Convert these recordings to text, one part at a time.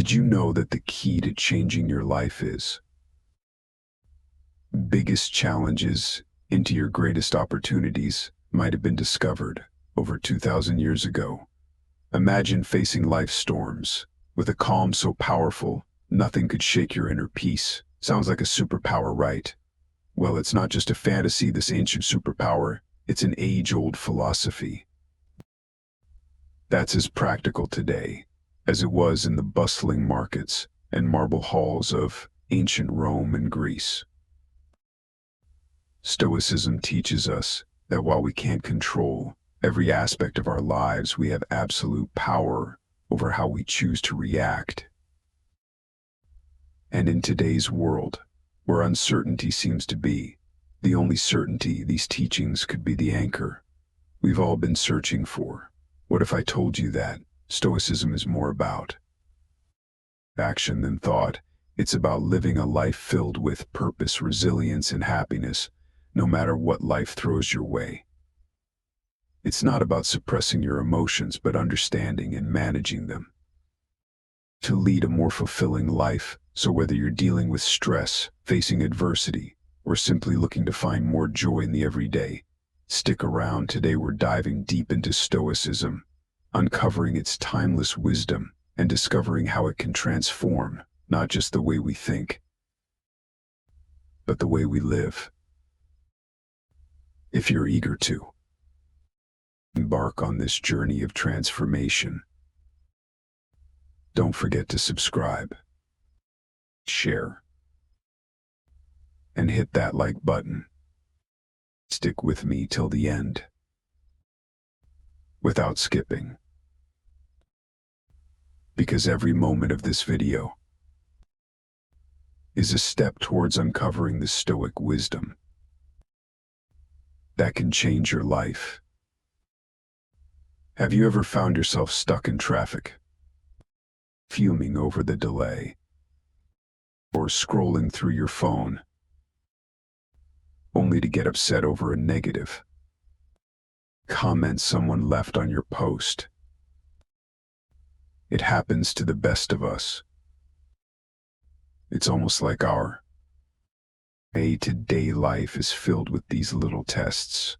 Did you know that the key to changing your life is biggest challenges into your greatest opportunities might have been discovered over 2,000 years ago? Imagine facing life's storms with a calm so powerful, nothing could shake your inner peace. Sounds like a superpower, right? Well, it's not just a fantasy, this ancient superpower. It's an age-old philosophy that's as practical today as it was in the bustling markets and marble halls of ancient Rome and Greece. Stoicism teaches us that while we can't control every aspect of our lives, we have absolute power over how we choose to react. And in today's world, where uncertainty seems to be the only certainty, these teachings could be the anchor we've all been searching for. What if I told you that Stoicism is more about action than thought? It's about living a life filled with purpose, resilience, and happiness, no matter what life throws your way. It's not about suppressing your emotions, but understanding and managing them to lead a more fulfilling life. So whether you're dealing with stress, facing adversity, or simply looking to find more joy in the everyday, stick around. Today we're diving deep into Stoicism, uncovering its timeless wisdom and discovering how it can transform not just the way we think, but the way we live. If you're eager to embark on this journey of transformation, don't forget to subscribe, share, and hit that like button. Stick with me till the end, without skipping, because every moment of this video is a step towards uncovering the Stoic wisdom that can change your life. Have you ever found yourself stuck in traffic, fuming over the delay, or scrolling through your phone, only to get upset over a negative comment someone left on your post? It happens to the best of us. It's almost like our day-to-day life is filled with these little tests,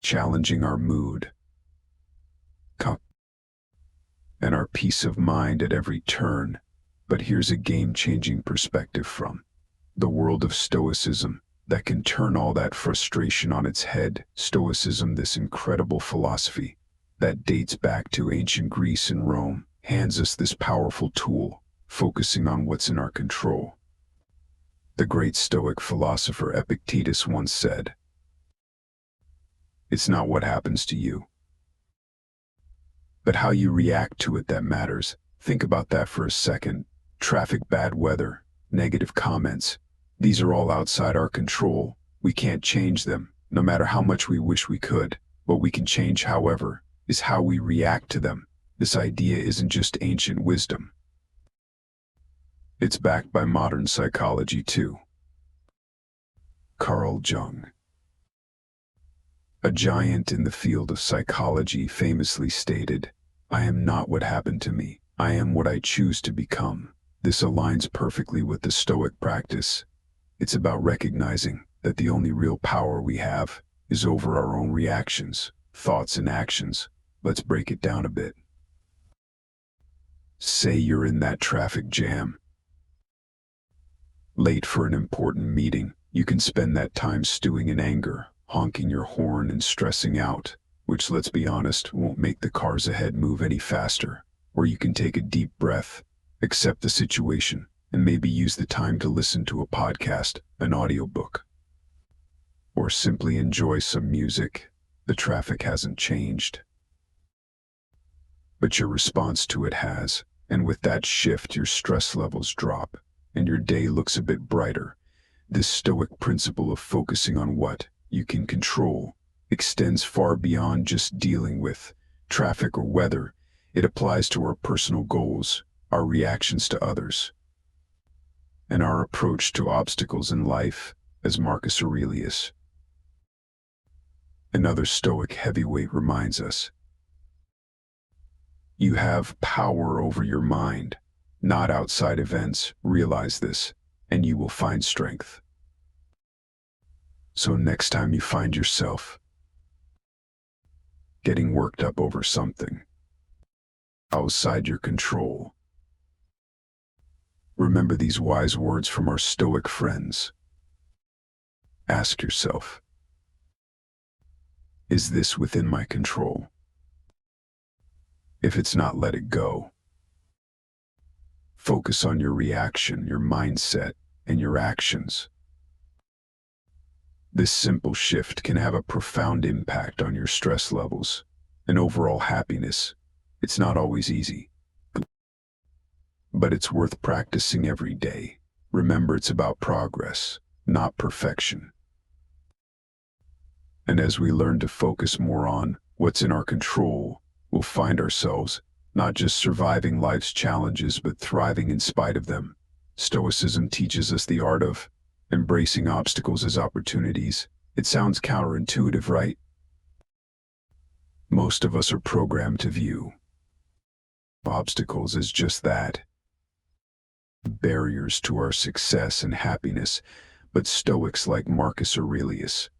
challenging our mood and our peace of mind at every turn. But here's a game-changing perspective from the world of Stoicism that can turn all that frustration on its head. Stoicism, this incredible philosophy that dates back to ancient Greece and Rome, hands us this powerful tool, focusing on what's in our control. The great Stoic philosopher Epictetus once said, "It's not what happens to you, but how you react to it that matters." Think about that for a second. Traffic, bad weather, negative comments, these are all outside our control. We can't change them, no matter how much we wish we could. What we can change, however, is how we react to them. This idea isn't just ancient wisdom. It's backed by modern psychology too. Carl Jung, a giant in the field of psychology, famously stated, "I am not what happened to me. I am what I choose to become." This aligns perfectly with the Stoic practice. It's about recognizing that the only real power we have is over our own reactions, thoughts, and actions. Let's break it down a bit. Say you're in that traffic jam, late for an important meeting. You can spend that time stewing in anger, honking your horn, and stressing out, which, let's be honest, won't make the cars ahead move any faster. Or you can take a deep breath, accept the situation, and maybe use the time to listen to a podcast, an audiobook, or simply enjoy some music. The traffic hasn't changed, but your response to it has. And with that shift, your stress levels drop, and your day looks a bit brighter. This Stoic principle of focusing on what you can control extends far beyond just dealing with traffic or weather. It applies to our personal goals, our reactions to others, and our approach to obstacles in life. As Marcus Aurelius, another Stoic heavyweight, reminds us, you have power over your mind. not outside events. Realize this, and you will find strength. So next time you find yourself getting worked up over something outside your control, remember these wise words from our Stoic friends. Ask yourself, is this within my control? If it's not, let it go. Focus on your reaction, your mindset, and your actions. This simple shift can have a profound impact on your stress levels and overall happiness. It's not always easy, but it's worth practicing every day. Remember, it's about progress, not perfection. And as we learn to focus more on what's in our control, we'll find ourselves not just surviving life's challenges, but thriving in spite of them. Stoicism teaches us the art of embracing obstacles as opportunities. It sounds counterintuitive, right? Most of us are programmed to view obstacles as just that, barriers to our success and happiness. But Stoics like Marcus Aurelius,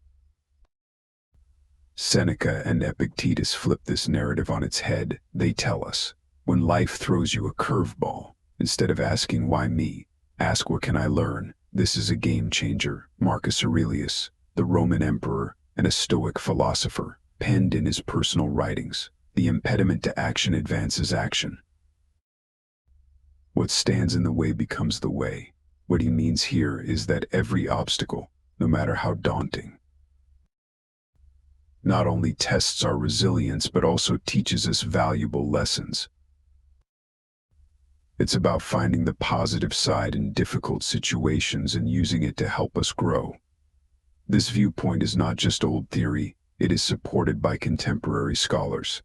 Seneca, and Epictetus flip this narrative on its head. They tell us, when life throws you a curveball, instead of asking why me, ask what can I learn. This is a game changer. Marcus Aurelius, the Roman emperor and a Stoic philosopher, penned in his personal writings, "The impediment to action advances action. What stands in the way becomes the way." What he means here is that every obstacle, no matter how daunting, not only tests our resilience, but also teaches us valuable lessons. It's about finding the positive side in difficult situations and using it to help us grow. This viewpoint is not just old theory, it is supported by contemporary scholars.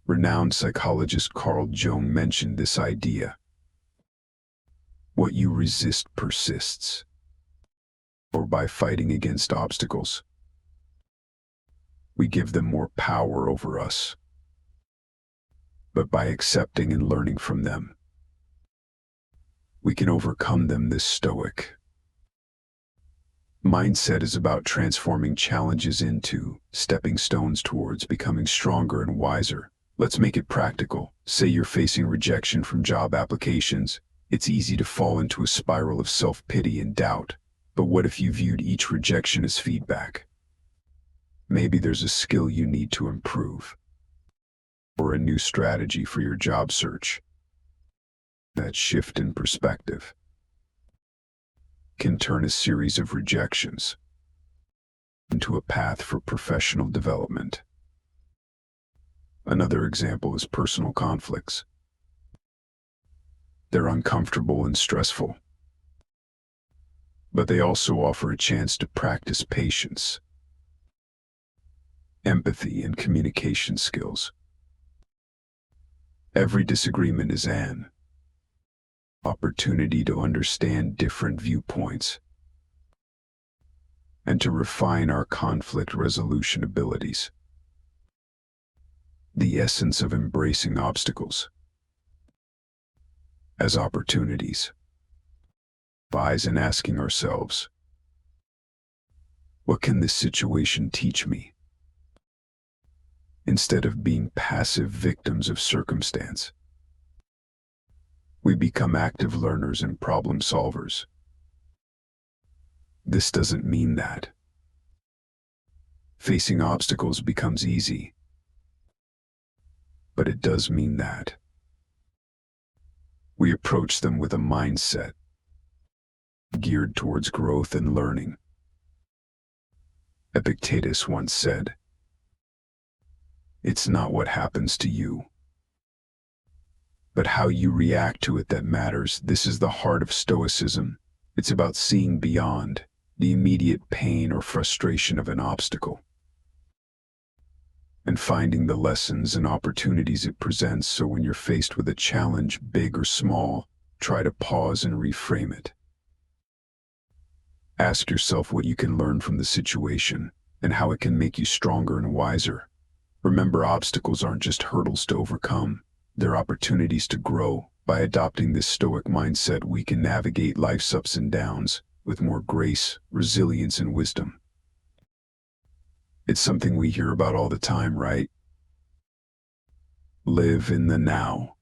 Renowned psychologist Carl Jung mentioned this idea. What you resist persists. Or by fighting against obstacles, we give them more power over us. But by accepting and learning from them, we can overcome them. This Stoic mindset is about transforming challenges into stepping stones towards becoming stronger and wiser. Let's make it practical. Say you're facing rejection from job applications. It's easy to fall into a spiral of self-pity and doubt. But what if you viewed each rejection as feedback? Maybe there's a skill you need to improve, or a new strategy for your job search. That shift in perspective can turn a series of rejections into a path for professional development. Another example is personal conflicts. They're uncomfortable and stressful, but they also offer a chance to practice patience, empathy, and communication skills. Every disagreement is an opportunity to understand different viewpoints and to refine our conflict resolution abilities. The essence of embracing obstacles as opportunities lies in asking ourselves, what can this situation teach me? Instead of being passive victims of circumstance, we become active learners and problem solvers. This doesn't mean that facing obstacles becomes easy, but it does mean that we approach them with a mindset geared towards growth and learning. Epictetus once said, "It's not what happens to you, but how you react to it that matters." This is the heart of Stoicism. It's about seeing beyond the immediate pain or frustration of an obstacle and finding the lessons and opportunities it presents. So when you're faced with a challenge, big or small, try to pause and reframe it. Ask yourself what you can learn from the situation and how it can make you stronger and wiser. Remember, obstacles aren't just hurdles to overcome, they're opportunities to grow, By adopting this Stoic mindset, we can navigate life's ups and downs with more grace, resilience, and wisdom. It's something we hear about all the time, right? Live in the now.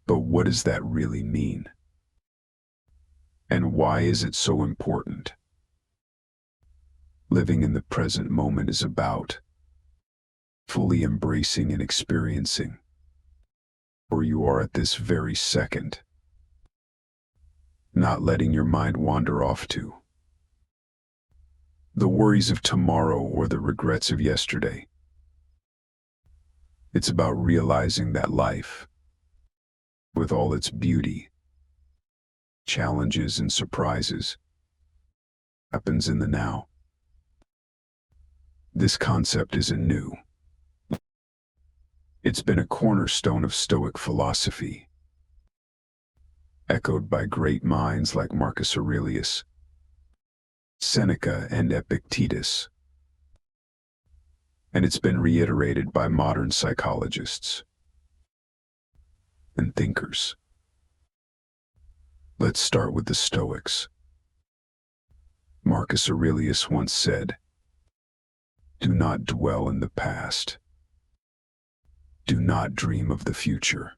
But what does that really mean? And why is it so important? Living in the present moment is about fully embracing and experiencing where you are at this very second, not letting your mind wander off to the worries of tomorrow or the regrets of yesterday. It's about realizing that life, with all its beauty, challenges, and surprises, happens in the now. This concept isn't new. It's been a cornerstone of Stoic philosophy, echoed by great minds like Marcus Aurelius, Seneca, and Epictetus. And it's been reiterated by modern psychologists and thinkers. Let's start with the Stoics. Marcus Aurelius once said, "Do not dwell in the past. Do not dream of the future.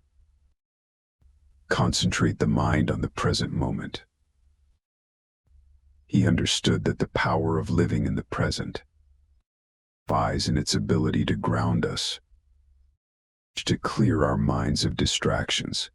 Concentrate the mind on the present moment." He understood that the power of living in the present lies in its ability to ground us, to clear our minds of distractions,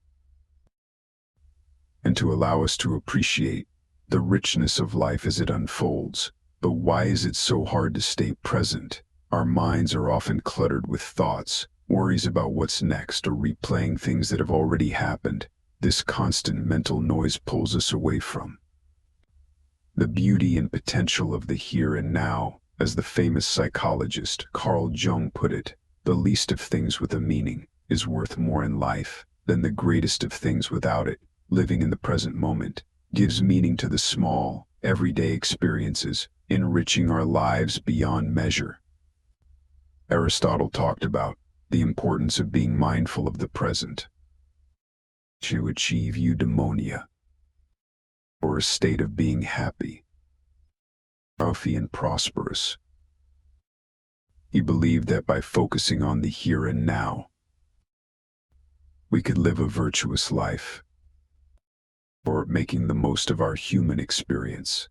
and to allow us to appreciate the richness of life as it unfolds. But why is it so hard to stay present? Our minds are often cluttered with thoughts, worries about what's next, or replaying things that have already happened. This constant mental noise pulls us away from the beauty and potential of the here and now. As the famous psychologist Carl Jung put it, the least of things with a meaning is worth more in life than the greatest of things without it. Living in the present moment gives meaning to the small, everyday experiences, enriching our lives beyond measure. Aristotle talked about the importance of being mindful of the present to achieve eudaimonia, or a state of being happy, healthy, and prosperous. He believed that by focusing on the here and now, we could live a virtuous life, or making the most of our human experience.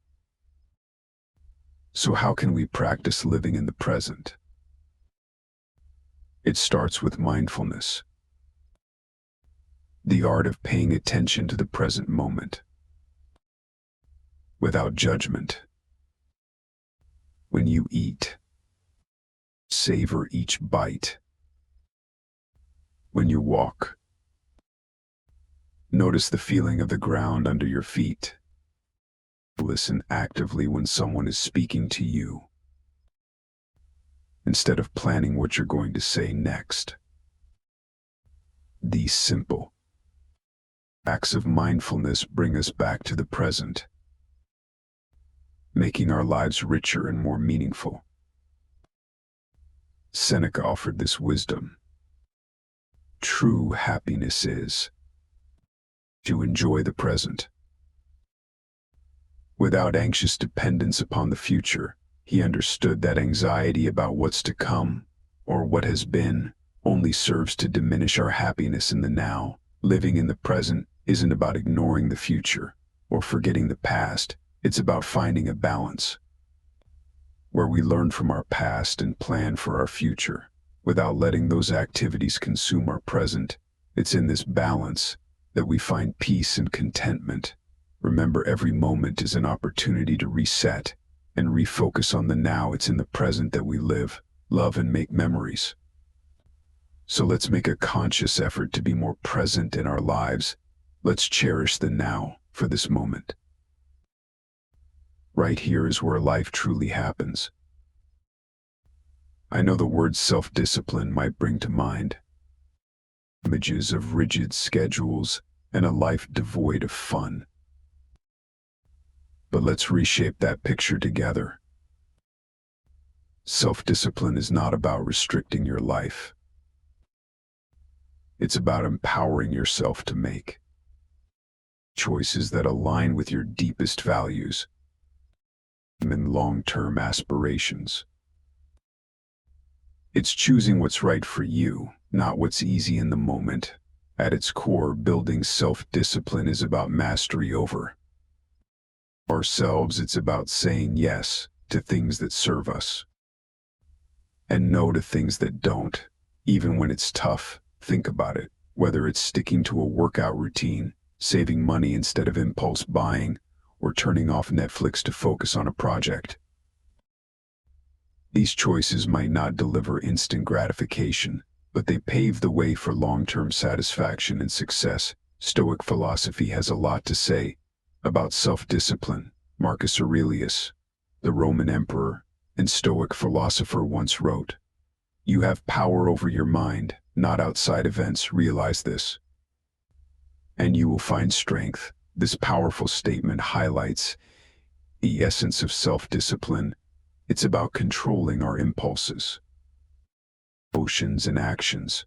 So how can we practice living in the present? It starts with mindfulness, the art of paying attention to the present moment, without judgment. When you eat, savor each bite. When you walk, notice the feeling of the ground under your feet. Listen actively when someone is speaking to you, instead of planning what you're going to say next. These simple acts of mindfulness bring us back to the present, making our lives richer and more meaningful. Seneca offered this wisdom: true happiness is to enjoy the present, without anxious dependence upon the future. He understood that anxiety about what's to come, or what has been, only serves to diminish our happiness in the now. Living in the present isn't about ignoring the future or forgetting the past. It's about finding a balance where we learn from our past and plan for our future, without letting those activities consume our present. It's in this balance that we find peace and contentment. Remember, every moment is an opportunity to reset and refocus on the now. It's in the present that we live, love, and make memories. So let's make a conscious effort to be more present in our lives. Let's cherish the now for this moment. Right here is where life truly happens. I know the word self-discipline might bring to mind images of rigid schedules and a life devoid of fun. But let's reshape that picture together. Self-discipline is not about restricting your life. It's about empowering yourself to make choices that align with your deepest values and long-term aspirations. It's choosing what's right for you, not what's easy in the moment. At its core, building self-discipline is about mastery over ourselves. It's about saying yes to things that serve us and no to things that don't. Even when it's tough, think about it. Whether it's sticking to a workout routine, saving money instead of impulse buying, or turning off Netflix to focus on a project. These choices might not deliver instant gratification, but they pave the way for long-term satisfaction and success. Stoic philosophy has a lot to say about self-discipline. Marcus Aurelius, the Roman emperor and Stoic philosopher, once wrote, "You have power over your mind, not outside events. Realize this, and you will find strength." This powerful statement highlights the essence of self-discipline. It's about controlling our impulses, emotions, and actions,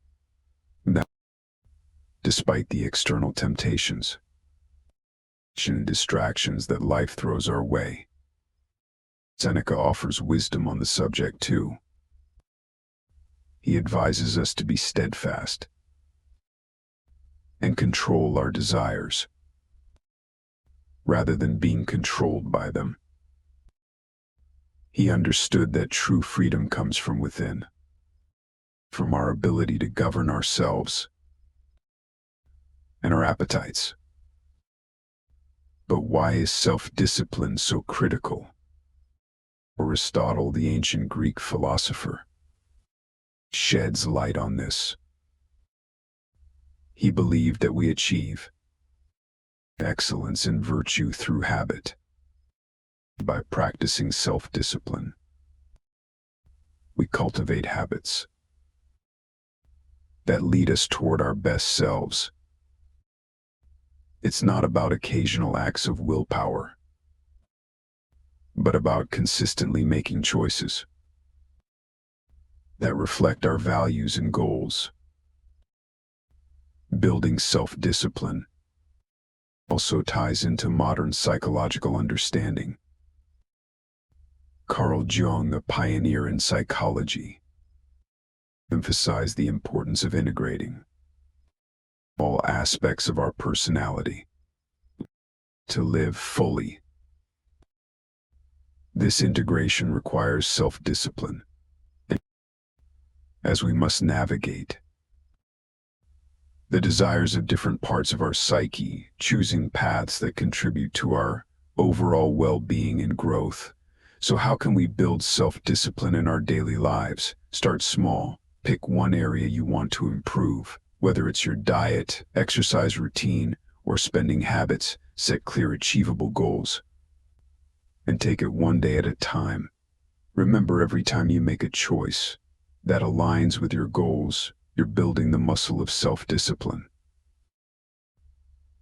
despite the external temptations and distractions that life throws our way. Seneca offers wisdom on the subject too. He advises us to be steadfast and control our desires, rather than being controlled by them. He understood that true freedom comes from within, from our ability to govern ourselves and our appetites. But why is self-discipline so critical? Aristotle, the ancient Greek philosopher, sheds light on this. He believed that we achieve excellence and virtue through habit. By practicing self-discipline, we cultivate habits that lead us toward our best selves. It's not about occasional acts of willpower, but about consistently making choices that reflect our values and goals. Building self-discipline also ties into modern psychological understanding. Carl Jung, a pioneer in psychology, emphasized the importance of integrating all aspects of our personality to live fully. This integration requires self-discipline, as we must navigate the desires of different parts of our psyche, choosing paths that contribute to our overall well-being and growth. So how can we build self-discipline in our daily lives? Start small. Pick one area you want to improve, whether it's your diet, exercise routine, or spending habits. Set clear, achievable goals and take it one day at a time. Remember, every time you make a choice that aligns with your goals, you're building the muscle of self-discipline.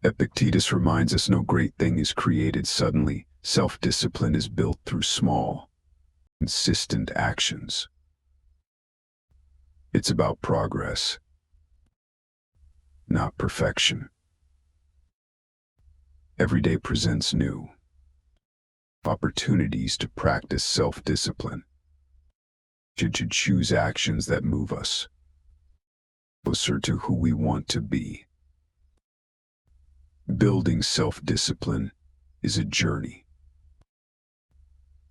Epictetus reminds us no great thing is created suddenly. Self-discipline is built through small, consistent actions. It's about progress, not perfection. Every day presents new opportunities to practice self-discipline. To choose actions that move us closer to who we want to be. Building self-discipline is a journey.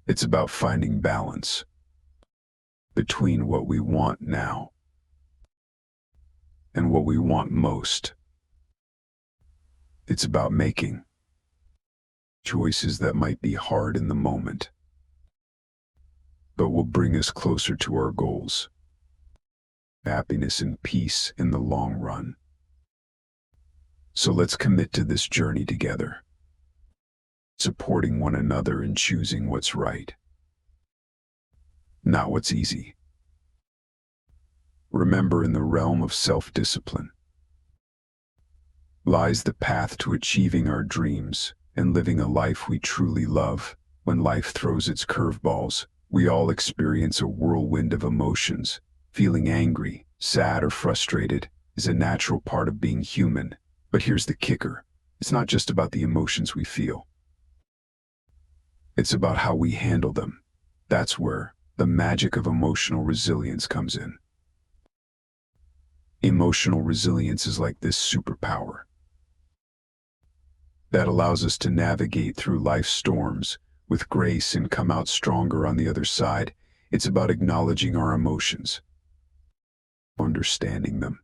It's about finding balance between what we want now and what we want most. It's about making choices that might be hard in the moment, but will bring us closer to our goals, happiness and peace in the long run. So let's commit to this journey together, supporting one another and choosing what's right, not what's easy. Remember, in the realm of self-discipline lies the path to achieving our dreams and living a life we truly love. When life throws its curveballs, we all experience a whirlwind of emotions, feeling angry, sad, or frustrated. is a natural part of being human. But here's the kicker. It's not just about the emotions we feel. It's about how we handle them. That's where the magic of emotional resilience comes in. Emotional resilience is like this superpower that allows us to navigate through life's storms with grace and come out stronger on the other side. It's about acknowledging our emotions, understanding them,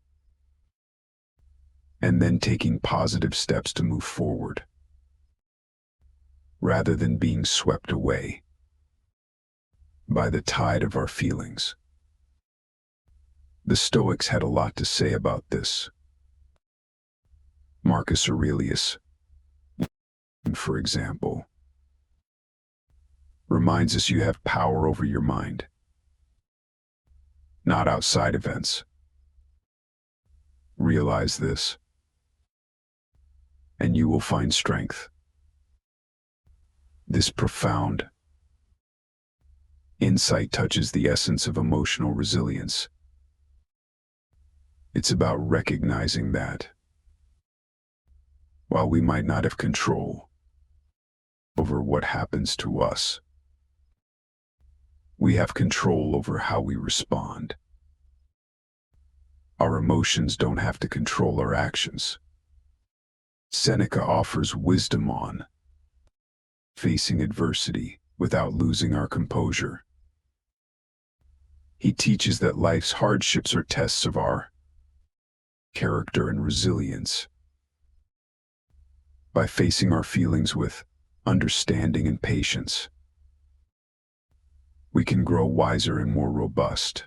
and then taking positive steps to move forward, rather than being swept away by the tide of our feelings. The Stoics had a lot to say about this. Marcus Aurelius, for example, reminds us you have power over your mind, not outside events. Realize this, and you will find strength. This profound insight touches the essence of emotional resilience. It's about recognizing that, while we might not have control over what happens to us, we have control over how we respond. Our emotions don't have to control our actions. Seneca offers wisdom on facing adversity without losing our composure. He teaches that life's hardships are tests of our character and resilience. By facing our feelings with understanding and patience, we can grow wiser and more robust.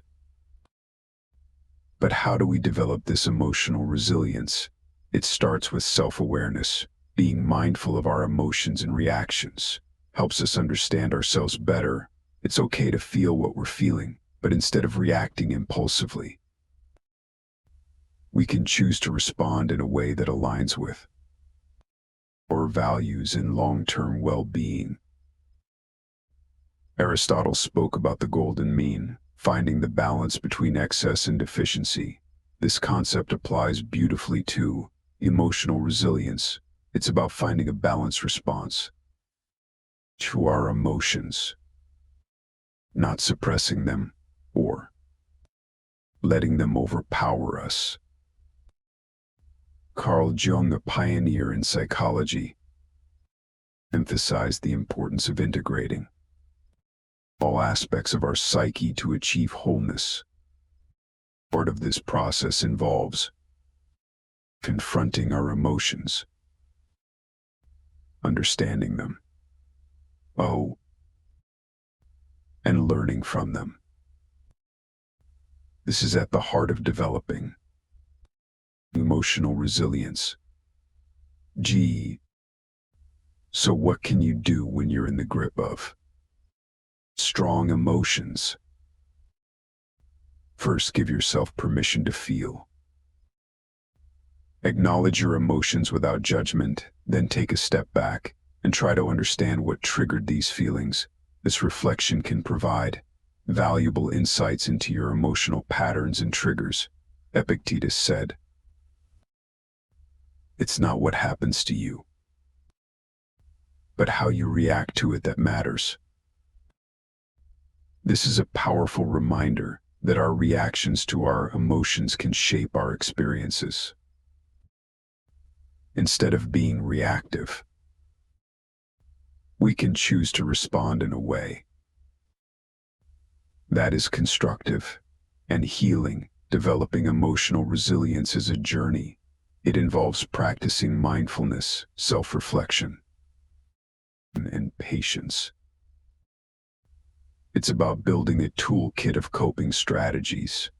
But how do we develop this emotional resilience? It starts with self-awareness. Being mindful of our emotions and reactions helps us understand ourselves better. It's okay to feel what we're feeling, but instead of reacting impulsively, we can choose to respond in a way that aligns with our values and long-term well-being. Aristotle spoke about the golden mean, finding the balance between excess and deficiency. This concept applies beautifully to emotional resilience. It's about finding a balanced response to our emotions, not suppressing them or letting them overpower us. Carl Jung, a pioneer in psychology, emphasized the importance of integrating all aspects of our psyche to achieve wholeness. Part of this process involves confronting our emotions, understanding them, and learning from them. This is at the heart of developing emotional resilience. So what can you do when you're in the grip of strong emotions? First, give yourself permission to feel. Acknowledge your emotions without judgment, then take a step back and try to understand what triggered these feelings. This reflection can provide valuable insights into your emotional patterns and triggers. Epictetus said, "It's not what happens to you, but how you react to it that matters." This is a powerful reminder that our reactions to our emotions can shape our experiences. Instead of being reactive, we can choose to respond in a way that is constructive and healing. Developing emotional resilience is a journey. It involves practicing mindfulness, self-reflection, and patience. It's about building a toolkit of coping strategies,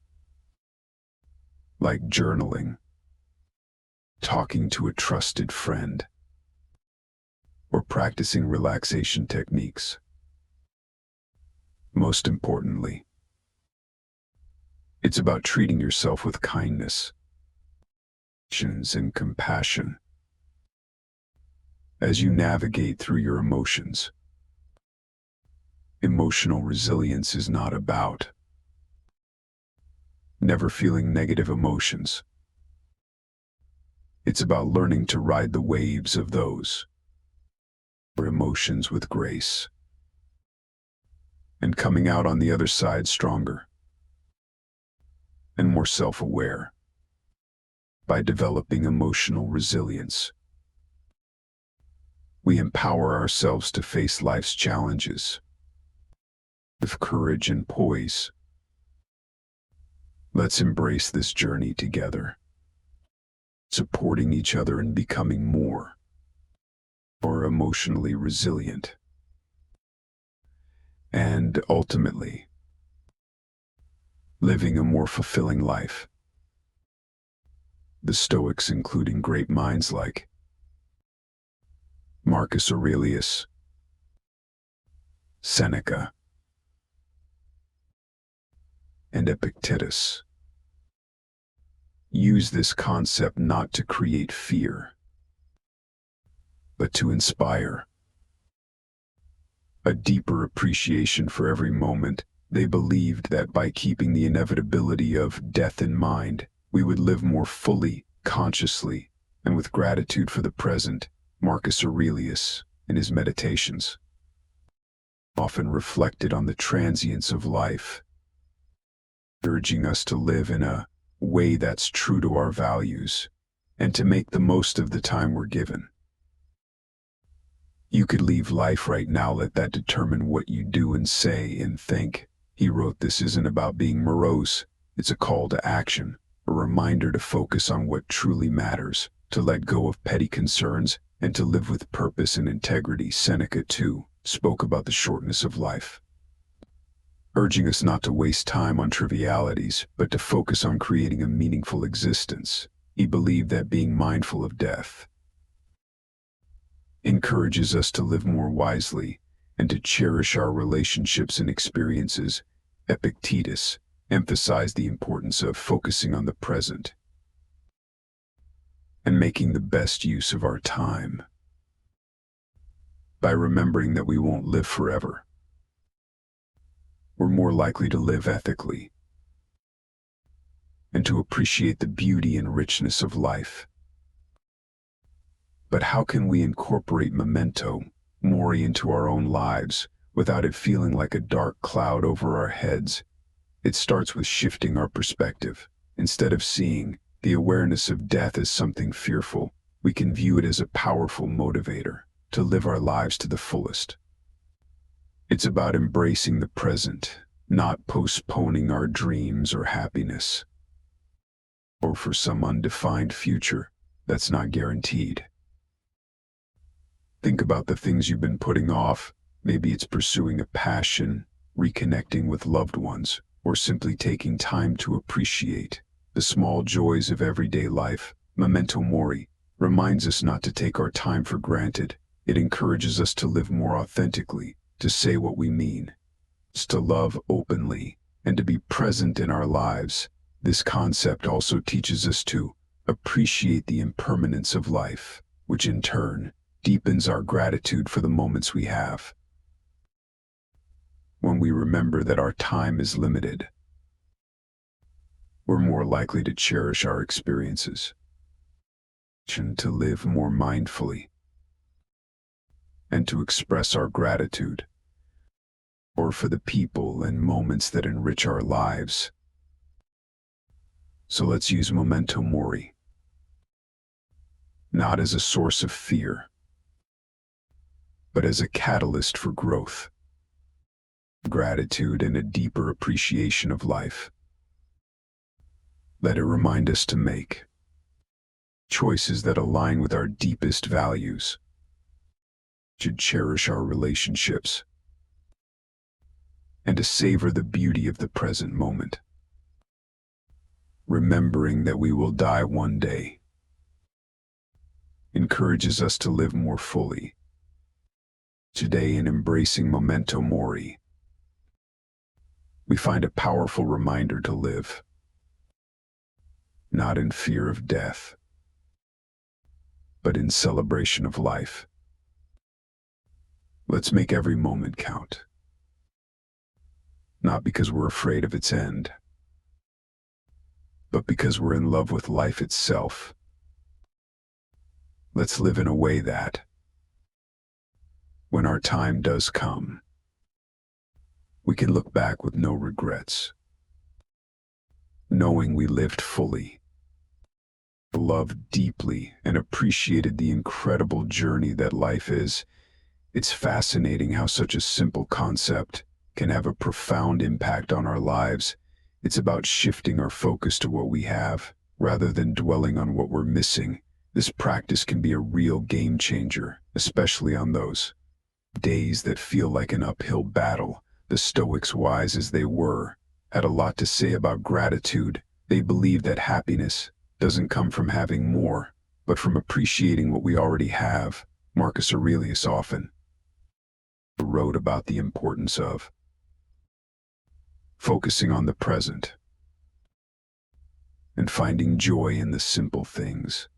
like journaling, talking to a trusted friend, or practicing relaxation techniques. Most importantly, it's about treating yourself with kindness, patience, and compassion as you navigate through your emotions. Emotional resilience is not about never feeling negative emotions. It's about learning to ride the waves of those emotions with grace and coming out on the other side stronger and more self-aware. By developing emotional resilience, we empower ourselves to face life's challenges with courage and poise. Let's embrace this journey together, supporting each other and becoming more emotionally resilient. And ultimately, living a more fulfilling life. The Stoics, including great minds like Marcus Aurelius, Seneca, and Epictetus, use this concept not to create fear, but to inspire a deeper appreciation for every moment. They believed that by keeping the inevitability of death in mind, we would live more fully, consciously, and with gratitude for the present. Marcus Aurelius, in his meditations, often reflected on the transience of life, urging us to live in a way that's true to our values and to make the most of the time we're given. You could leave life right now, let that determine what you do and say and think. He wrote, "This isn't about being morose, it's a call to action, a reminder to focus on what truly matters, to let go of petty concerns, and to live with purpose and integrity." Seneca, too, spoke about the shortness of life, urging us not to waste time on trivialities, but to focus on creating a meaningful existence. He believed that being mindful of death encourages us to live more wisely and to cherish our relationships and experiences. Epictetus emphasized the importance of focusing on the present and making the best use of our time. By remembering that we won't live forever, we're more likely to live ethically and to appreciate the beauty and richness of life. But how can we incorporate memento mori into our own lives without it feeling like a dark cloud over our heads? It starts with shifting our perspective. Instead of seeing the awareness of death as something fearful, we can view it as a powerful motivator to live our lives to the fullest. It's about embracing the present, not postponing our dreams or happiness, or for some undefined future that's not guaranteed. Think about the things you've been putting off. Maybe it's pursuing a passion, reconnecting with loved ones, or simply taking time to appreciate the small joys of everyday life. Memento mori reminds us not to take our time for granted. It encourages us to live more authentically, to say what we mean, to love openly, and to be present in our lives. This concept also teaches us to appreciate the impermanence of life, which in turn deepens our gratitude for the moments we have. When we remember that our time is limited, we're more likely to cherish our experiences, and to live more mindfully, and to express our gratitude for the people and moments that enrich our lives. So let's use memento mori, not as a source of fear, but as a catalyst for growth, gratitude, and a deeper appreciation of life. Let it remind us to make choices that align with our deepest values, to cherish our relationships, and to savor the beauty of the present moment. Remembering that we will die one day encourages us to live more fully today. In embracing memento mori, we find a powerful reminder to live not in fear of death, but in celebration of life. Let's make every moment count, not because we're afraid of its end, but because we're in love with life itself. Let's live in a way that, when our time does come, we can look back with no regrets, knowing we lived fully, loved deeply, and appreciated the incredible journey that life is. It's fascinating how such a simple concept can have a profound impact on our lives. It's about shifting our focus to what we have, rather than dwelling on what we're missing. This practice can be a real game changer, especially on those days that feel like an uphill battle. The Stoics, wise as they were, had a lot to say about gratitude. They believed that happiness doesn't come from having more, but from appreciating what we already have. Marcus Aurelius often wrote about the importance of focusing on the present and finding joy in the simple things.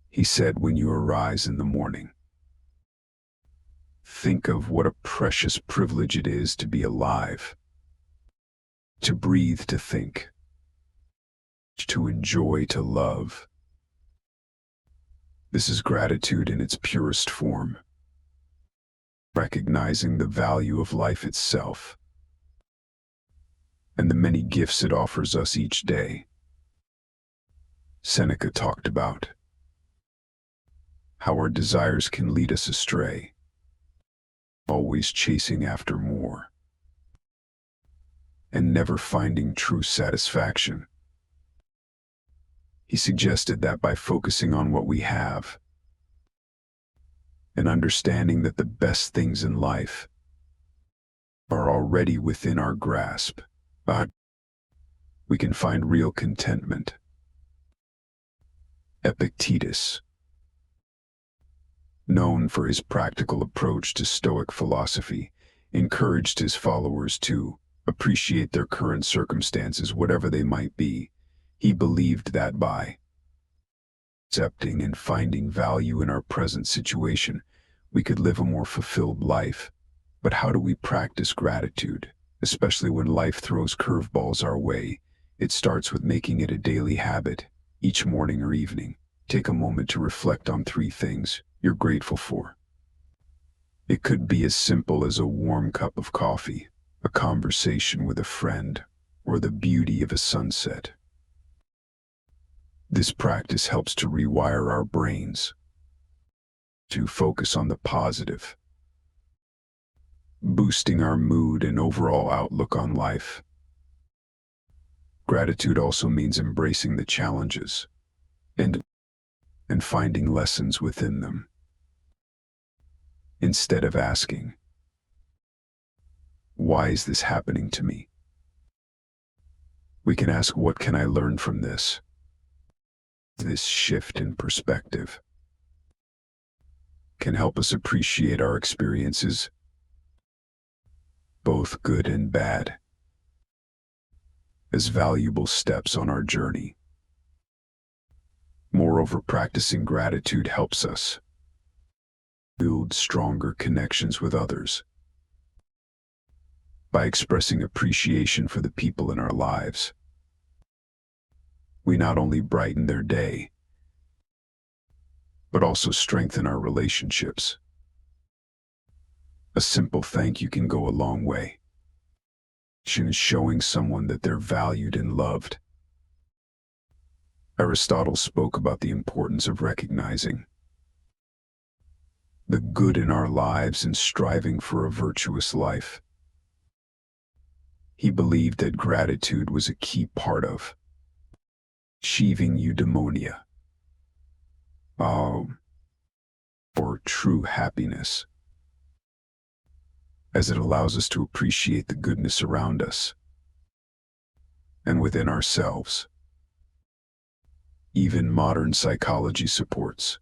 He said, when you arise in the morning, think of what a precious privilege it is to be alive, to breathe, to think, to enjoy, to love. This is gratitude in its purest form, recognizing the value of life itself and the many gifts it offers us each day. Seneca talked about how our desires can lead us astray, always chasing after more and never finding true satisfaction. He suggested that by focusing on what we have and understanding that the best things in life are already within our grasp, we can find real contentment. Epictetus, known for his practical approach to Stoic philosophy, encouraged his followers to appreciate their current circumstances, whatever they might be. He believed that by accepting and finding value in our present situation, we could live a more fulfilled life. But how do we practice gratitude, especially when life throws curveballs our way? It starts with making it a daily habit. Each morning or evening, take a moment to reflect on 3 things you're grateful for. It could be as simple as a warm cup of coffee, a conversation with a friend, or the beauty of a sunset. This practice helps to rewire our brains to focus on the positive, boosting our mood and overall outlook on life. Gratitude also means embracing the challenges and finding lessons within them. Instead of asking, why is this happening to me? We can ask, what can I learn from this? This shift in perspective can help us appreciate our experiences, both good and bad, as valuable steps on our journey. Moreover, practicing gratitude helps us build stronger connections with others. By expressing appreciation for the people in our lives, we not only brighten their day, but also strengthen our relationships. A simple thank you can go a long way. Is showing someone that they're valued and loved. Aristotle spoke about the importance of recognizing the good in our lives and striving for a virtuous life. He believed that gratitude was a key part of achieving eudaimonia, or true happiness, as it allows us to appreciate the goodness around us and within ourselves. Even modern psychology supports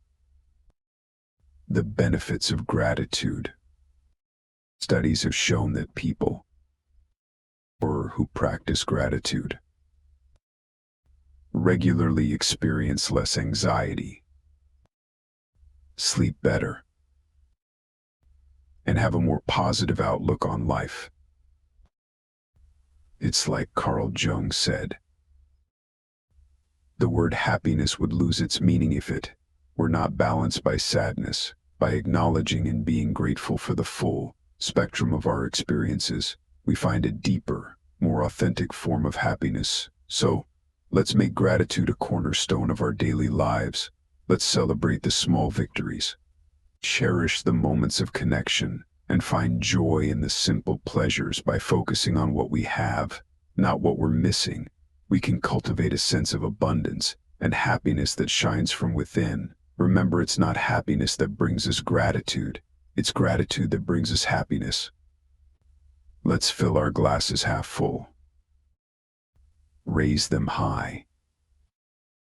the benefits of gratitude. Studies have shown that people who practice gratitude regularly experience less anxiety, sleep better, and have a more positive outlook on life. It's like Carl Jung said, the word happiness would lose its meaning if it We're not balanced by sadness, by acknowledging and being grateful for the full spectrum of our experiences. We find a deeper, more authentic form of happiness. So, let's make gratitude a cornerstone of our daily lives. Let's celebrate the small victories, cherish the moments of connection, and find joy in the simple pleasures. By focusing on what we have, not what we're missing, we can cultivate a sense of abundance and happiness that shines from within. Remember, it's not happiness that brings us gratitude, it's gratitude that brings us happiness. Let's fill our glasses half full, raise them high,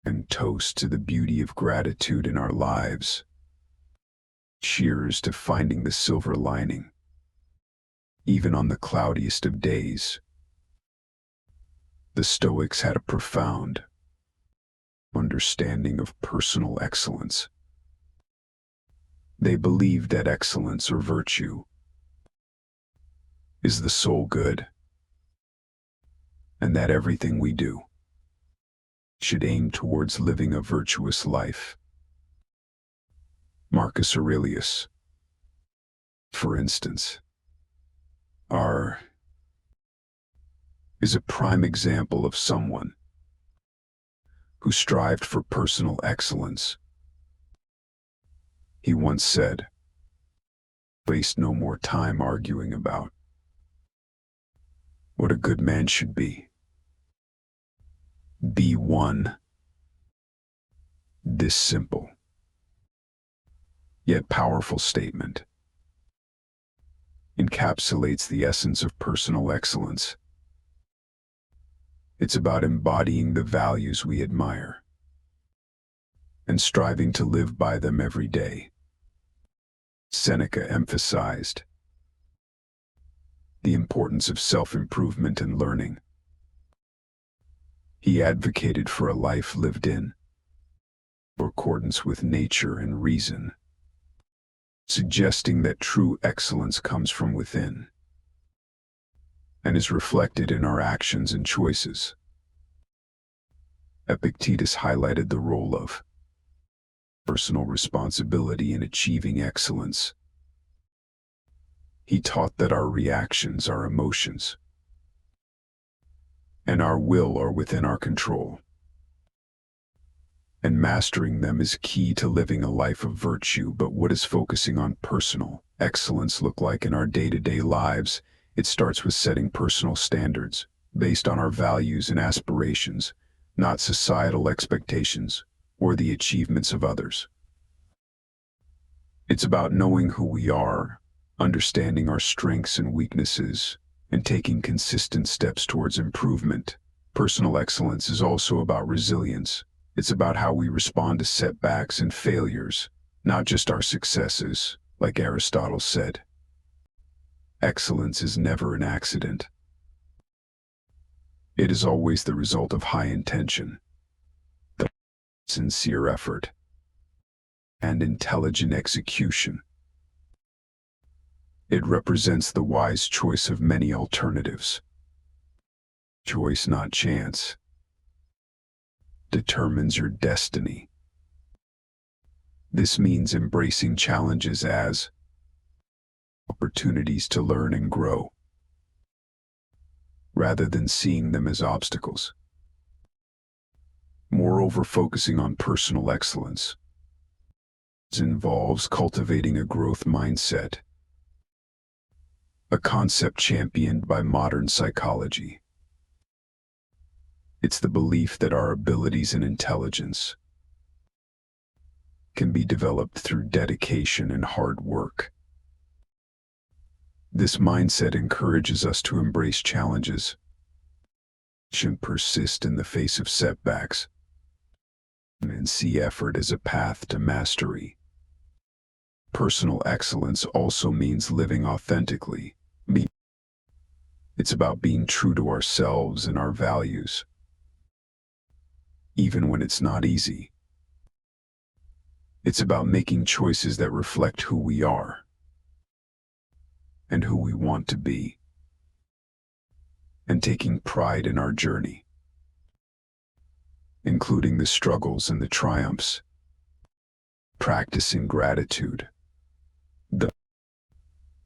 and toast to the beauty of gratitude in our lives. Cheers to finding the silver lining, even on the cloudiest of days. The Stoics had a profound understanding of personal excellence. They believed that excellence, or virtue, is the sole good, and that everything we do should aim towards living a virtuous life. Marcus Aurelius, for instance, is a prime example of someone who strived for personal excellence. He once said, "Waste no more time arguing about what a good man should be. Be one." This simple, yet powerful statement encapsulates the essence of personal excellence. It's about embodying the values we admire and striving to live by them every day. Seneca emphasized the importance of self-improvement and learning. He advocated for a life lived in accordance with nature and reason, suggesting that true excellence comes from within and is reflected in our actions and choices. Epictetus highlighted the role of personal responsibility in achieving excellence. He taught that our reactions, our emotions, and our will are within our control, and mastering them is key to living a life of virtue. But what does focusing on personal excellence look like in our day-to-day lives? It starts with setting personal standards based on our values and aspirations, not societal expectations or the achievements of others. It's about knowing who we are, understanding our strengths and weaknesses, and taking consistent steps towards improvement. Personal excellence is also about resilience. It's about how we respond to setbacks and failures, not just our successes. Like Aristotle said, excellence is never an accident. It is always the result of high intention, the sincere effort, and intelligent execution. It represents the wise choice of many alternatives. Choice, not chance, determines your destiny. This means embracing challenges as opportunities to learn and grow, rather than seeing them as obstacles. Moreover, focusing on personal excellence involves cultivating a growth mindset, a concept championed by modern psychology. It's the belief that our abilities and intelligence can be developed through dedication and hard work. This mindset encourages us to embrace challenges and persist in the face of setbacks, and see effort as a path to mastery. Personal excellence also means living authentically. It's about being true to ourselves and our values, even when it's not easy. It's about making choices that reflect who we are and who we want to be, and taking pride in our journey, including the struggles and the triumphs. practicing gratitude.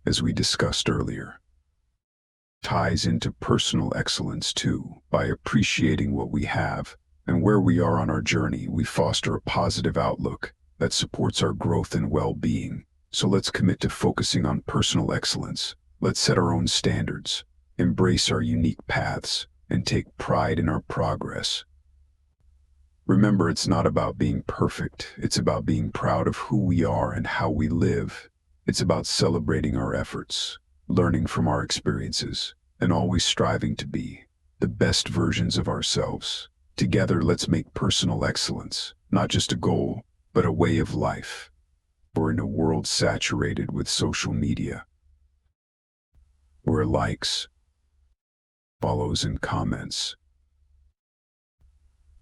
As we discussed earlier, ties into personal excellence too. By appreciating what we have and where we are on our journey, we foster a positive outlook that supports our growth and well-being. So let's commit to focusing on personal excellence. Let's set our own standards, embrace our unique paths, and take pride in our progress. Remember, it's not about being perfect. It's about being proud of who we are and how we live. It's about celebrating our efforts, learning from our experiences, and always striving to be the best versions of ourselves. Together, let's make personal excellence not just a goal, but a way of life. We're in a world saturated with social media, where likes, follows, and comments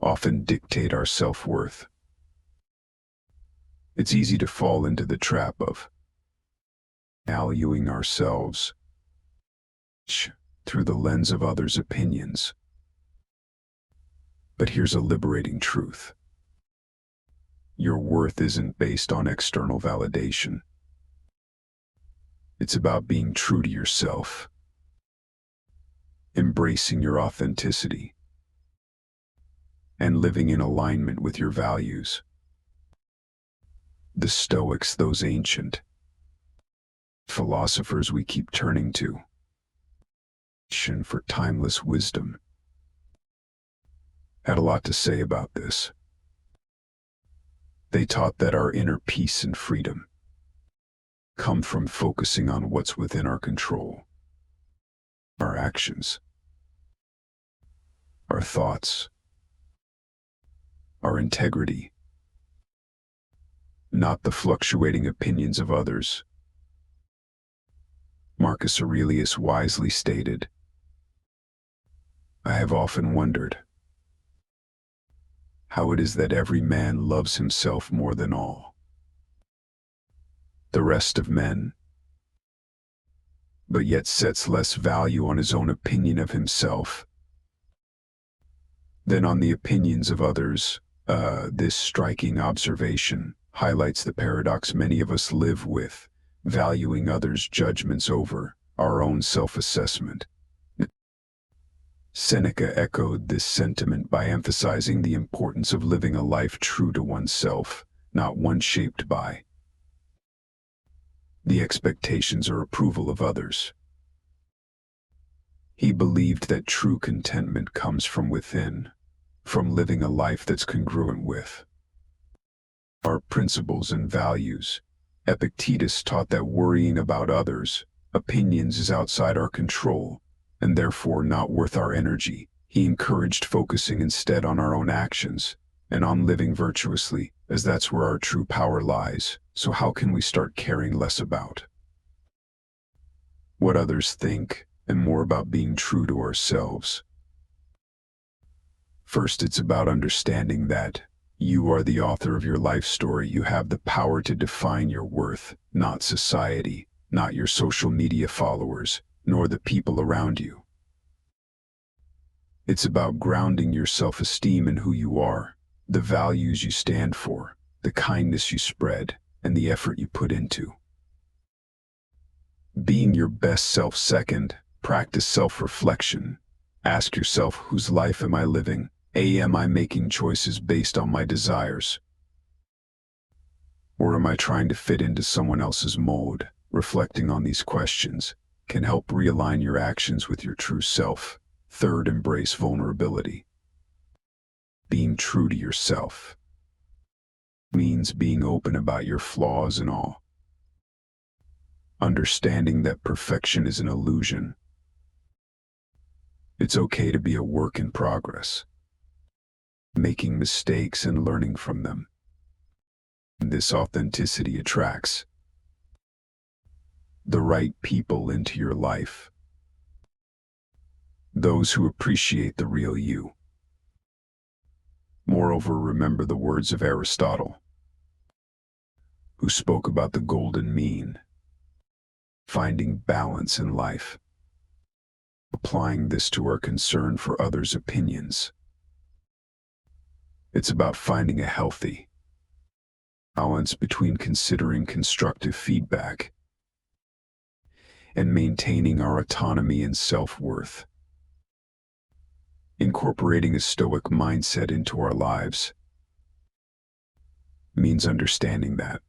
often dictate our self-worth. It's easy to fall into the trap of valuing ourselves through the lens of others' opinions. But here's a liberating truth. Your worth isn't based on external validation. It's about being true to yourself, embracing your authenticity, and living in alignment with your values. The Stoics, those ancient philosophers we keep turning to for timeless wisdom, had a lot to say about this. They taught that our inner peace and freedom come from focusing on what's within our control. Our actions, our thoughts, our integrity, not the fluctuating opinions of others. Marcus Aurelius wisely stated, "I have often wondered how it is that every man loves himself more than all the rest of men, but yet sets less value on his own opinion of himself than on the opinions of others." This striking observation highlights the paradox many of us live with, valuing others' judgments over our own self-assessment. Seneca echoed this sentiment by emphasizing the importance of living a life true to oneself, not one shaped by the expectations or approval of others. He believed that true contentment comes from within, from living a life that's congruent with our principles and values. Epictetus taught that worrying about others' opinions is outside our control, and therefore not worth our energy. He encouraged focusing instead on our own actions and on living virtuously, as that's where our true power lies. So how can we start caring less about what others think and more about being true to ourselves? First, it's about understanding that you are the author of your life story. You have the power to define your worth, not society, not your social media followers, nor the people around you. It's about grounding your self-esteem in who you are, the values you stand for, the kindness you spread, and the effort you put into being your best self. Second, practice self-reflection. Ask yourself, whose life am I living? Am I making choices based on my desires? Or am I trying to fit into someone else's mold? Reflecting on these questions can help realign your actions with your true self. Third, embrace vulnerability. Being true to yourself means being open about your flaws and all. Understanding that perfection is an illusion. It's okay to be a work in progress, making mistakes and learning from them. This authenticity attracts the right people into your life, those who appreciate the real you. Moreover, remember the words of Aristotle, who spoke about the golden mean, finding balance in life. Applying this to our concern for others' opinions, it's about finding a healthy Balance between considering constructive feedback and maintaining our autonomy and self-worth. Incorporating a Stoic mindset into our lives means understanding that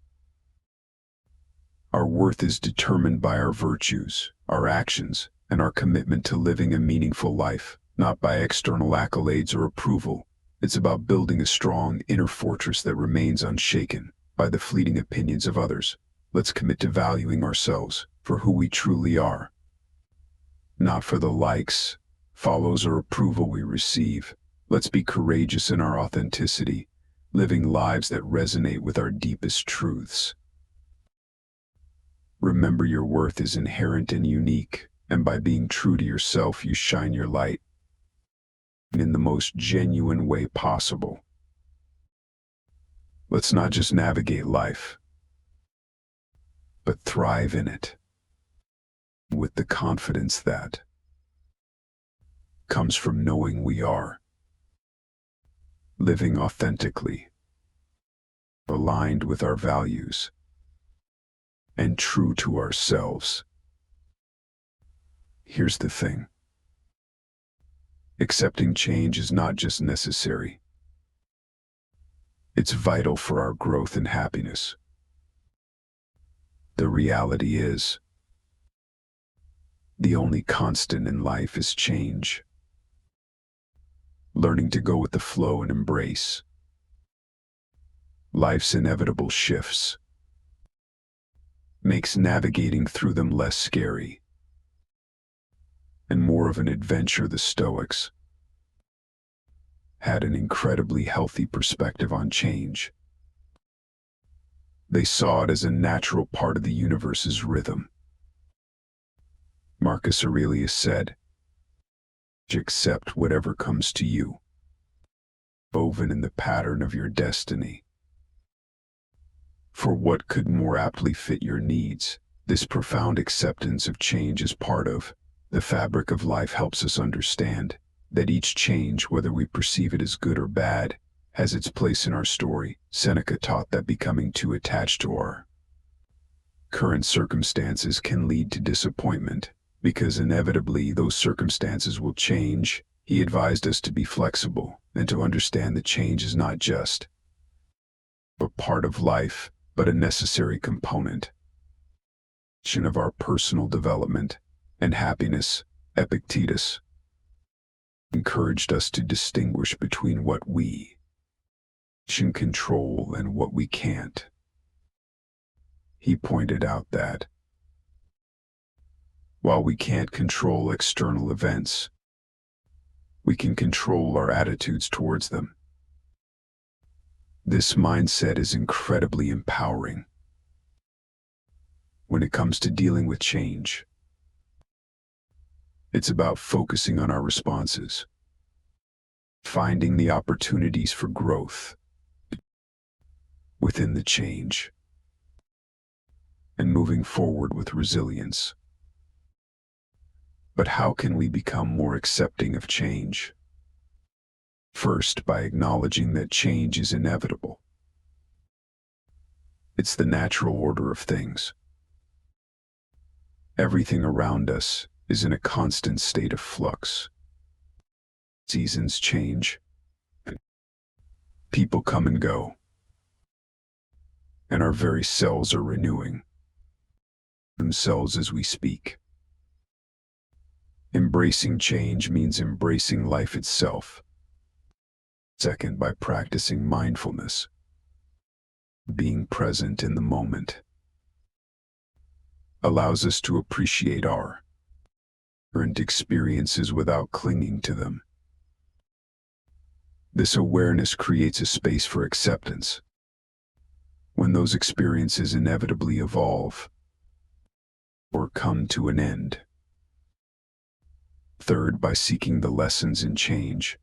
our worth is determined by our virtues, our actions, and our commitment to living a meaningful life, not by external accolades or approval. It's about building a strong inner fortress that remains unshaken by the fleeting opinions of others. Let's commit to valuing ourselves for who we truly are, not for the likes, follows, or approval we receive. Let's be courageous in our authenticity, living lives that resonate with our deepest truths. Remember, your worth is inherent and unique, and by being true to yourself, you shine your light in the most genuine way possible. Let's not just navigate life, but thrive in it with the confidence that comes from knowing we are living authentically, aligned with our values, and true to ourselves. Here's the thing. Accepting change is not just necessary. It's vital for our growth and happiness. The reality is, the only constant in life is change. Learning to go with the flow and embrace life's inevitable shifts makes navigating through them less scary and more of an adventure. The Stoics had an incredibly healthy perspective on change. They saw it as a natural part of the universe's rhythm. Marcus Aurelius said, "Accept whatever comes to you, woven in the pattern of your destiny." For what could more aptly fit your needs? This profound acceptance of change as part of the fabric of life helps us understand that each change, whether we perceive it as good or bad, has its place in our story. Seneca taught that becoming too attached to our current circumstances can lead to disappointment, because inevitably those circumstances will change. He advised us to be flexible and to understand that change is not just a part of life, but a necessary component of our personal development and happiness. Epictetus encouraged us to distinguish between what we can control and what we can't. He pointed out that while we can't control external events, we can control our attitudes towards them. This mindset is incredibly empowering when it comes to dealing with change. It's about focusing on our responses, finding the opportunities for growth within the change, and moving forward with resilience. But how can we become more accepting of change? First, by acknowledging that change is inevitable. It's the natural order of things. Everything around us is in a constant state of flux. Seasons change. People come and go. And our very selves are renewing themselves as we speak. Embracing change means embracing life itself. Second, by practicing mindfulness, being present in the moment, allows us to appreciate our current experiences without clinging to them. This awareness creates a space for acceptance when those experiences inevitably evolve or come to an end. Third, by seeking the lessons in change.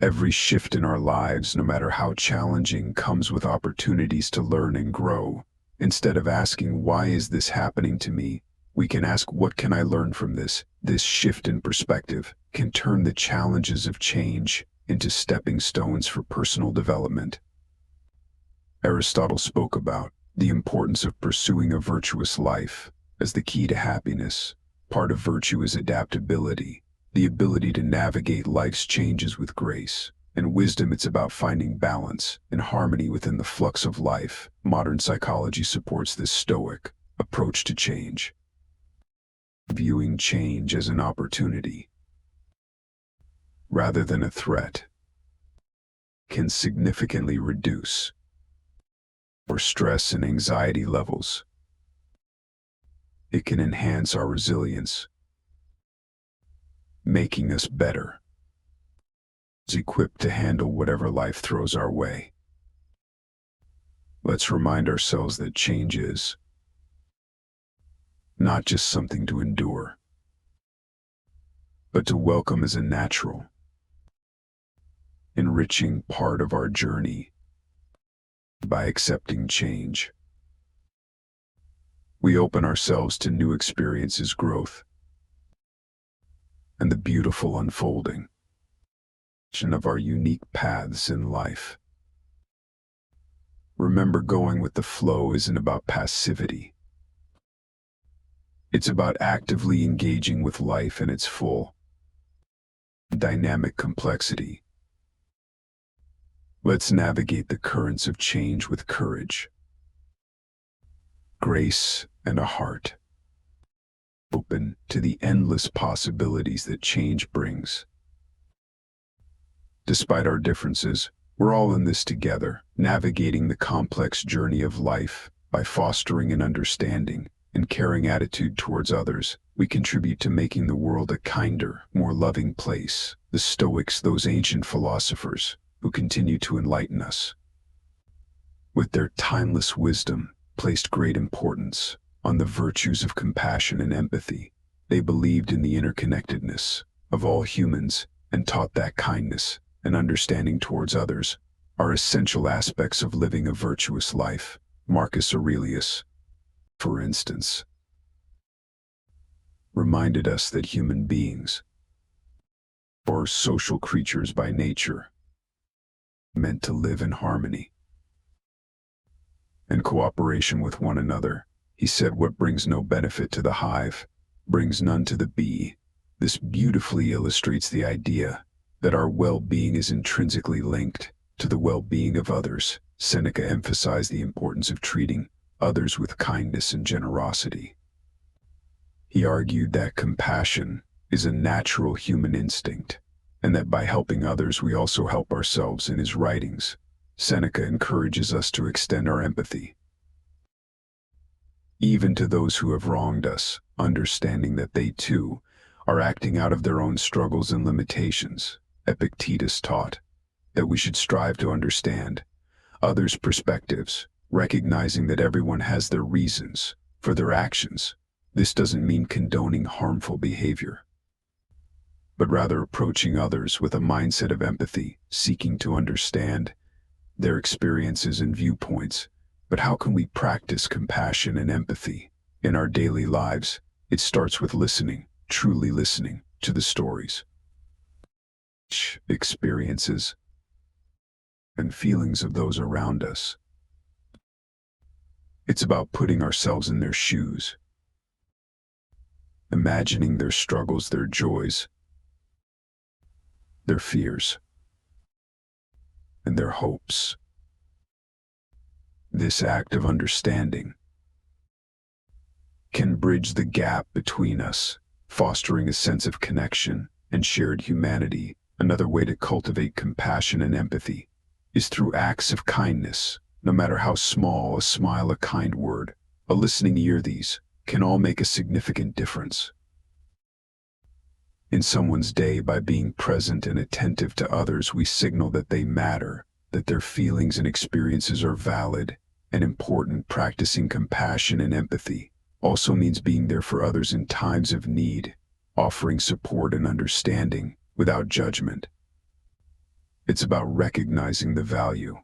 Every shift in our lives, no matter how challenging, comes with opportunities to learn and grow. Instead of asking, "Why is this happening to me?" we can ask, "What can I learn from this?" This shift in perspective can turn the challenges of change into stepping stones for personal development. Aristotle spoke about the importance of pursuing a virtuous life as the key to happiness. Part of virtue is adaptability, the ability to navigate life's changes with grace. And wisdom, it's about finding balance and harmony within the flux of life. Modern psychology supports this Stoic approach to change, viewing change as an opportunity rather than a threat can significantly reduce our stress and anxiety levels. It can enhance our resilience, making us better equipped to handle whatever life throws our way. Let's remind ourselves that change is not just something to endure, but to welcome as a natural, enriching part of our journey. By accepting change, we open ourselves to new experiences, growth, and the beautiful unfolding of our unique paths in life. Remember, going with the flow isn't about passivity. It's about actively engaging with life in its full, dynamic complexity. Let's navigate the currents of change with courage, grace, and a heart open to the endless possibilities that change brings. Despite our differences, we're all in this together, navigating the complex journey of life. By fostering an understanding and caring attitude towards others, we contribute to making the world a kinder, more loving place. The Stoics, those ancient philosophers who continue to enlighten us with their timeless wisdom, placed great importance on the virtues of compassion and empathy. They believed in the interconnectedness of all humans and taught that kindness and understanding towards others are essential aspects of living a virtuous life. Marcus Aurelius, for instance, reminded us that human beings are social creatures by nature, meant to live in harmony and cooperation with one another. He said, "What brings no benefit to the hive brings none to the bee." This beautifully illustrates the idea that our well-being is intrinsically linked to the well-being of others. Seneca emphasized the importance of treating others with kindness and generosity. He argued that compassion is a natural human instinct, and that by helping others we also help ourselves. In his writings, Seneca encourages us to extend our empathy even to those who have wronged us, understanding that they too are acting out of their own struggles and limitations. Epictetus taught that we should strive to understand others' perspectives, recognizing that everyone has their reasons for their actions. This doesn't mean condoning harmful behavior, but rather approaching others with a mindset of empathy, seeking to understand their experiences and viewpoints. But how can we practice compassion and empathy in our daily lives? It starts with listening, truly listening to the stories, experiences, and feelings of those around us. It's about putting ourselves in their shoes, imagining their struggles, their joys, their fears, and their hopes. This act of understanding can bridge the gap between us, fostering a sense of connection and shared humanity. Another way to cultivate compassion and empathy is through acts of kindness. No matter how small, a smile, a kind word, a listening ear, these can all make a significant difference in someone's day. By being present and attentive to others, we signal that they matter, that their feelings and experiences are valid and important. Practicing compassion and empathy also means being there for others in times of need, offering support and understanding without judgment. It's about recognizing the value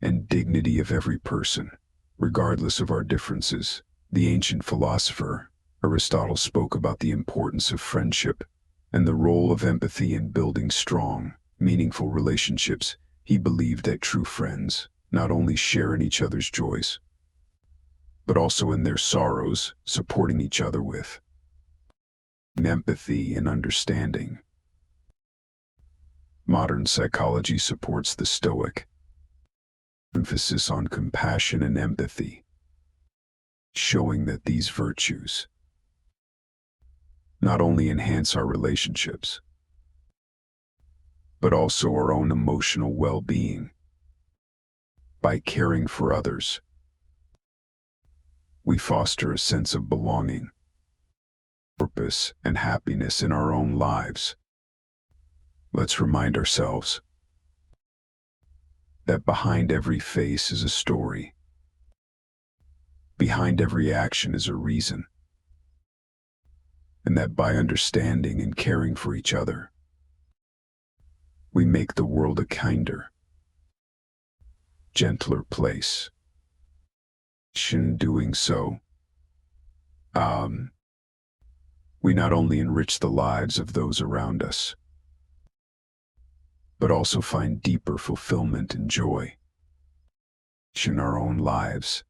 and dignity of every person, regardless of our differences. The ancient philosopher Aristotle spoke about the importance of friendship and the role of empathy in building strong, meaningful relationships. He believed that true friends not only share in each other's joys, but also in their sorrows, supporting each other with empathy and understanding. Modern psychology supports the Stoic emphasis on compassion and empathy, showing that these virtues not only enhance our relationships, but also our own emotional well-being. By caring for others, we foster a sense of belonging, purpose, and happiness in our own lives. Let's remind ourselves that behind every face is a story. Behind every action is a reason. And that by understanding and caring for each other, we make the world a kinder, gentler place. In doing so, we not only enrich the lives of those around us, but also find deeper fulfillment and joy in our own lives.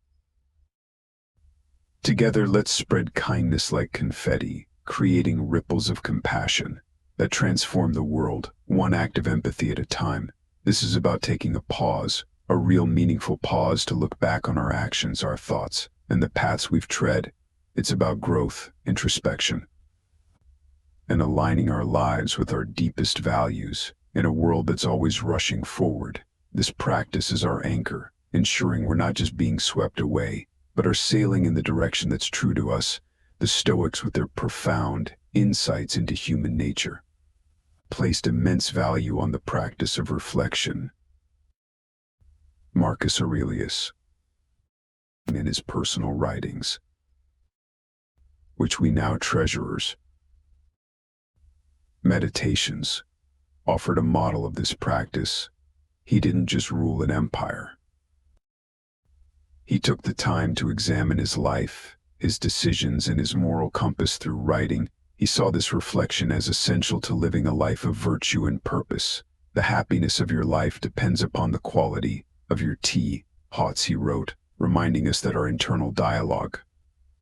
Together, let's spread kindness like confetti, creating ripples of compassion that transform the world, one act of empathy at a time. This is about taking a pause, a real meaningful pause to look back on our actions, our thoughts, and the paths we've tread. It's about growth, introspection, and aligning our lives with our deepest values. In a world that's always rushing forward, this practice is our anchor, ensuring we're not just being swept away, but are sailing in the direction that's true to us. The Stoics, with their profound insights into human nature, placed immense value on the practice of reflection. Marcus Aurelius, in his personal writings, which we now treasurers, Meditations, offered a model of this practice. He didn't just rule an empire. He took the time to examine his life, his decisions, and his moral compass through writing. He saw this reflection as essential to living a life of virtue and purpose. The happiness of your life depends upon the quality of your thoughts, he wrote, reminding us that our internal dialogue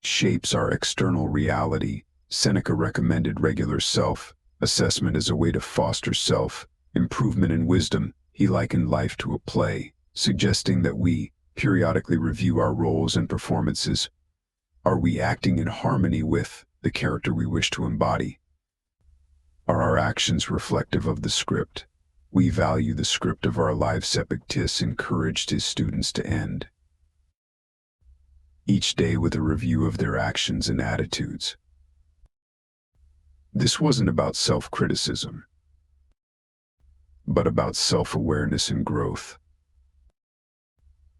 shapes our external reality. Seneca recommended regular self-assessment as a way to foster self-improvement and wisdom. He likened life to a play, suggesting that we periodically review our roles and performances. Are we acting in harmony with the character we wish to embody? Are our actions reflective of the script we value? The script of our lives. Epictetus encouraged his students to end each day with a review of their actions and attitudes. This wasn't about self-criticism, but about self-awareness and growth.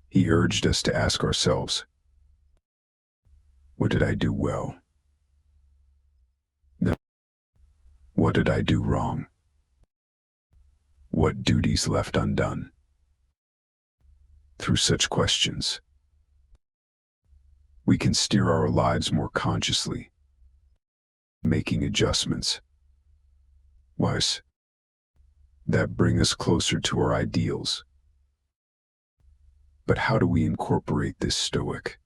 He urged us to ask ourselves, what did I do well? What did I do wrong? What duties left undone? Through such questions, we can steer our lives more consciously, making adjustments that bring us closer to our ideals. But how do we incorporate this Stoic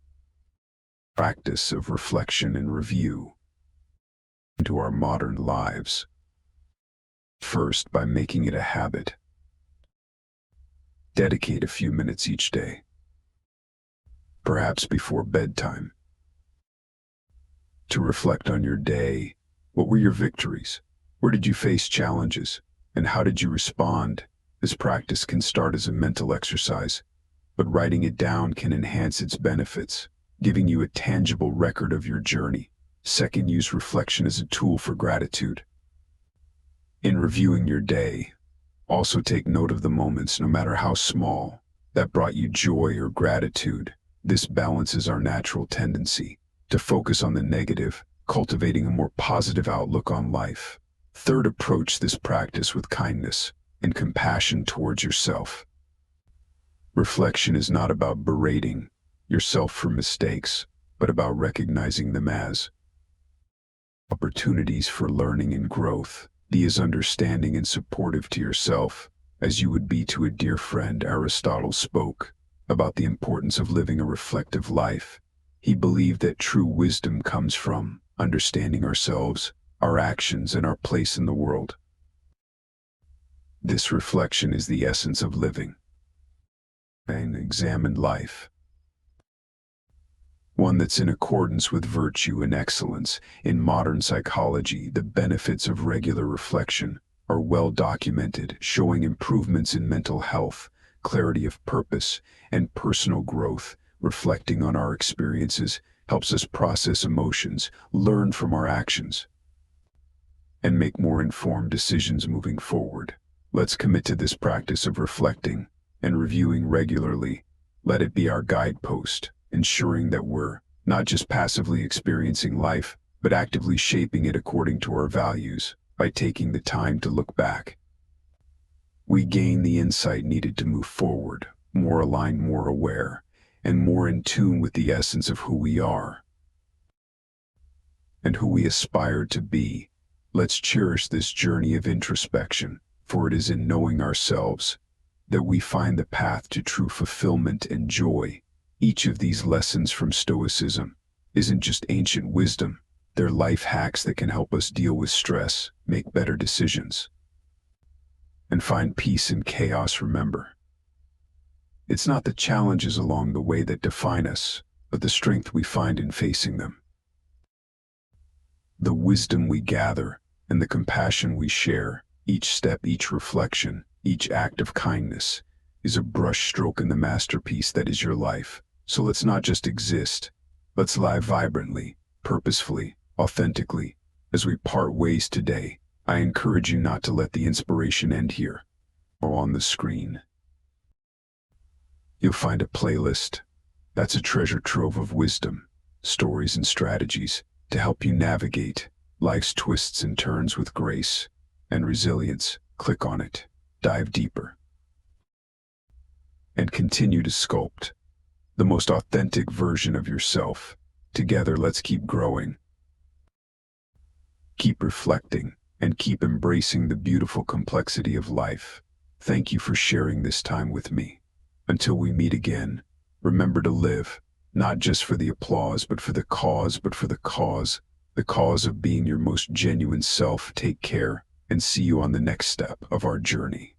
practice of reflection and review into our modern lives? First, by making it a habit. Dedicate a few minutes each day, perhaps before bedtime, to reflect on your day. What were your victories? Where did you face challenges? And how did you respond? This practice can start as a mental exercise, but writing it down can enhance its benefits, giving you a tangible record of your journey. Second, use reflection as a tool for gratitude. In reviewing your day, also take note of the moments, no matter how small, that brought you joy or gratitude. This balances our natural tendency to focus on the negative, cultivating a more positive outlook on life. Third, approach this practice with kindness and compassion towards yourself. Reflection is not about berating yourself for mistakes, but about recognizing them as opportunities for learning and growth. Be as understanding and supportive to yourself as you would be to a dear friend. Aristotle spoke about the importance of living a reflective life. He believed that true wisdom comes from understanding ourselves, our actions, and our place in the world. This reflection is the essence of living an examined life, one that's in accordance with virtue and excellence. In modern psychology, the benefits of regular reflection are well documented, showing improvements in mental health, clarity of purpose, and personal growth. Reflecting on our experiences helps us process emotions, learn from our actions, and make more informed decisions moving forward. Let's commit to this practice of reflecting and reviewing regularly. Let it be our guidepost, ensuring that we're not just passively experiencing life, but actively shaping it according to our values. By taking the time to look back, we gain the insight needed to move forward, more aligned, more aware, and more in tune with the essence of who we are and who we aspire to be. Let's cherish this journey of introspection, for it is in knowing ourselves that we find the path to true fulfillment and joy. Each of these lessons from Stoicism isn't just ancient wisdom, they're life hacks that can help us deal with stress, make better decisions, and find peace in chaos. Remember, it's not the challenges along the way that define us, but the strength we find in facing them. The wisdom we gather and the compassion we share, each step, each reflection, each act of kindness, is a brushstroke in the masterpiece that is your life. So let's not just exist, let's live vibrantly, purposefully, authentically. As we part ways today, I encourage you not to let the inspiration end here or on the screen. You'll find a playlist that's a treasure trove of wisdom, stories, and strategies to help you navigate life's twists and turns with grace and resilience. Click on it, dive deeper, and continue to sculpt the most authentic version of yourself. Together, let's keep growing, keep reflecting, and keep embracing the beautiful complexity of life. Thank you for sharing this time with me. Until we meet again, remember to live, not just for the applause, but for the cause, the cause of being your most genuine self. Take care, and see you on the next step of our journey.